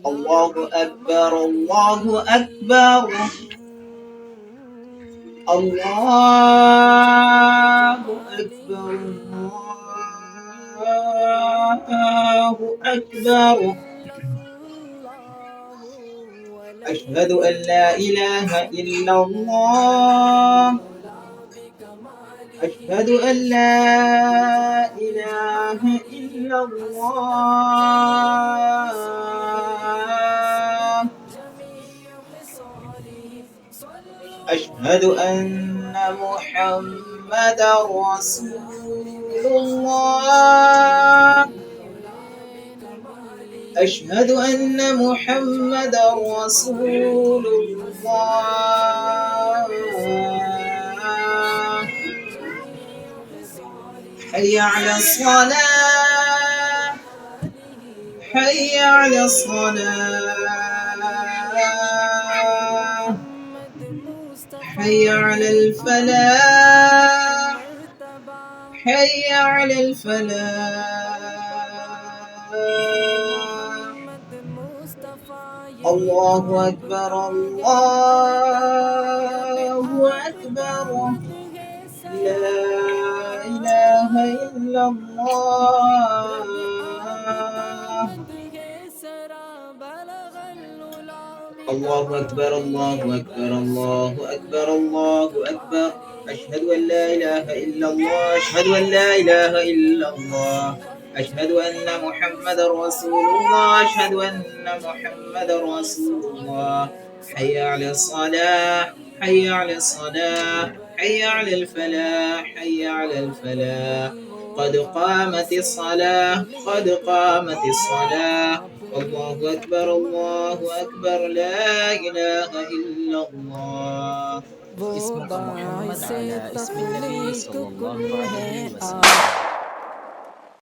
الله أكبر الله أكبر الله أكبر الله أكبر. أشهد أن لا إله إلا الله أشهد أن لا إله إلا الله أشهد أن محمدا رسول الله أشهد أن محمدا رسول الله. حي على الصلاة حي على الصلاة حي على الفلاح حي على الفلاح. الله أكبر الله أكبر لا إله إلا الله. الله أكبر الله أكبر الله أكبر الله أكبر. أشهد أن لا إله إلا الله أشهد أن لا إله إلا الله أشهد أن محمدا رسول الله أشهد أن محمدا رسول الله. حي على الصلاة حي على الصلاة حي على الفلاح حي على الفلاح. قد قامت الصلاة قد قامت الصلاة. الله أكبر الله أكبر لا إله إلا الله. اسمك محمد على اسم النبي صلى الله عليه وسلم.